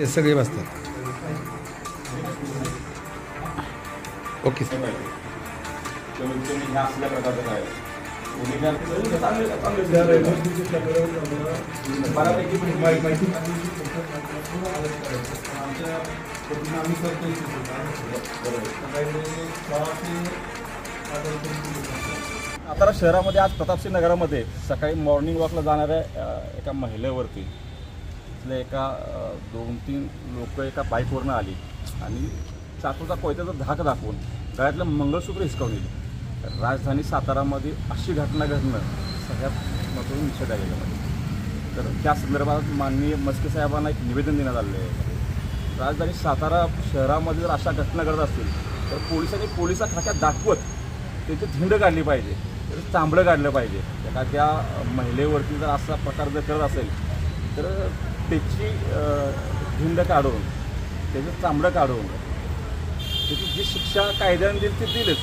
ते सगळे बसतात. Okay sir. असल्या प्रकारचं काय बऱ्यापैकी माहिती सातारा शहरामध्ये आज प्रतापसिंह नगरामध्ये सकाळी मॉर्निंग वॉकला जाणाऱ्या एका महिलेवरती तिथल्या एका 2-3 लोक एका बाईकवरनं आली आणि चाकूचा कोयत्याचा धाक दाखवून गळ्यातलं मंगळसूत्र हिसकावून नेली. राजधानी सातारामध्ये अशी घटना घडणं सगळ्यात महत्त्वाचं निषेध आहे याच्यामध्ये. तर त्या संदर्भात माननीय मस्के साहेबांना एक निवेदन देण्यात आलेलं आहे. राजधानी सातारा शहरामध्ये जर अशा घटना घडत असतील तर पोलिसांनी पोलिसा खात्यात दाखवत त्याची धिंड काढली पाहिजे, त्याचं चांबडं काढलं पाहिजे. एखाद्या महिलेवरती जर असा प्रकार जर करत असेल तर त्याची धिंड काढून त्याचं चांबडं काढून त्याची जी शिक्षा कायद्याने देईल ती दिलीच,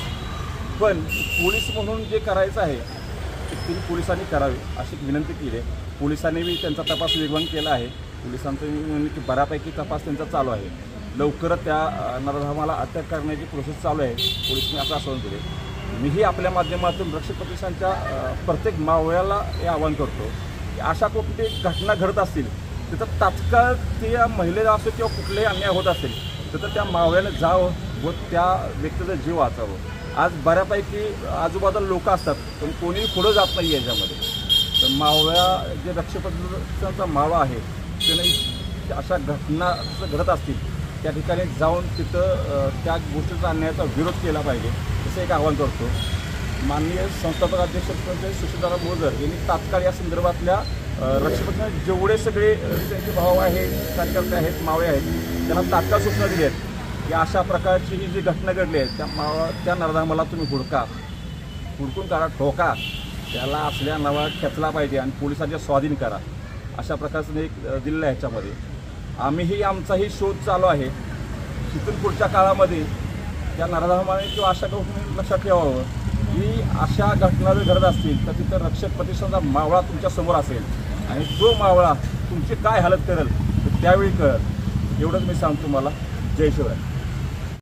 पण पोलीस म्हणून जे करायचं आहे ते पोलिसांनी करावे अशी विनंती केली आहे. पोलिसांनी बी त्यांचा तपास वेगवान केला आहे. पोलिसांचं की बऱ्यापैकी तपास त्यांचा चालू आहे. लवकरच त्या नराधमाला अटक करण्याची प्रोसेस चालू आहे. पोलिसांनी असं आश्वासन दिले. मीही आपल्या माध्यमातून रक्षक प्रतिष्ठानच्या प्रत्येक मावळ्याला हे आवाहन करतो की अशा कोणती घटना घडत असतील तिथं तात्काळ त्या महिलेला असो किंवा कुठलाही अन्याय होत असेल तिथं त्या मावळ्याला जावं व त्या व्यक्तीचा जीव वाचावं. आज बऱ्यापैकी आजूबाजूला लोक असतात पण कोणीही पुढं जात नाही याच्यामध्ये. तर मावळ्या जे रक्षक प्रतिष्ठानचा मावळा आहे त्याने अशा घटना घडत असतील त्या ठिकाणी जाऊन तिथं त्या गोष्टीचा अन्यायाचा विरोध केला पाहिजे असं एक आवाहन करतो. माननीय संस्थापक अध्यक्ष सुशीलदादा मोहजर यांनी तात्काळ या संदर्भातल्या रक्षक प्रतिष्ठान जेवढे सगळे त्यांचे भाव आहेत, कार्यकर्ते आहेत, मावळे आहेत त्यांना तात्काळ सूचना दिली आहेत की अशा प्रकारची ही जी घटना घडली आहे त्या नराधमाला तुम्ही हुडकून काढा, ठोका, त्याला असल्या नवा खेचला पाहिजे आणि पोलिसांच्या स्वाधीन करा अशा प्रकारचं एक दिलेलं आहे. ह्याच्यामध्ये आम्हीही आमचाही शोध चालू आहे. तिथून पुढच्या काळामध्ये त्या नराधमाने किंवा अशा गोष्टी लक्षात ठेवावं की अशा घटना जर घडत असतील तर तिथं रक्षक प्रतिष्ठानचा मावळा तुमच्या समोर असेल आणि तो मावळा तुमची काय हालत करेल तर त्यावेळी कळेल. एवढंच मी सांगतो. मला जय शिवराय.